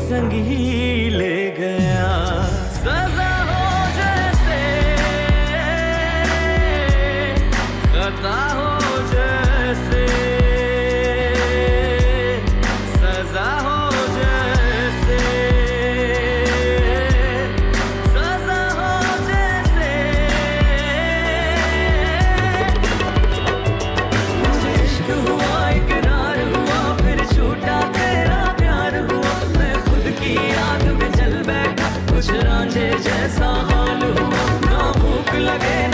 संग ही ले गया। सजा हो जैसे खता हो जैसे, सजा हो जैसे, सजा हो जैसे। मुझे इश्क हुआ, इकरार हुआ, फिर छूटा तेरा प्यार हुआ। मैं खुद की आग में जल बैठा, कुछ रांझे जैसा हाल हुआ। ना भूख लगे